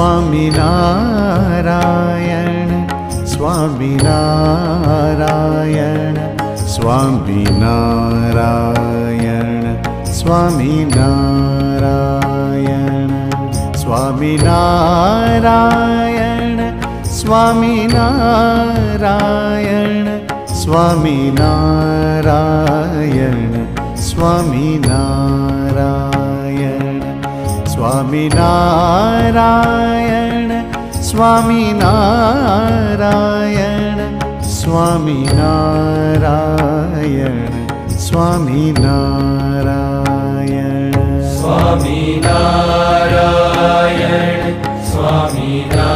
Swaminarayan Swaminarayan Swaminarayan Swaminarayan Swaminarayan Swaminarayan Swaminarayan Swaminarayan Swaminarayan Swaminarayan Swaminarayan Swaminarayan Swaminarayan Swaminarayan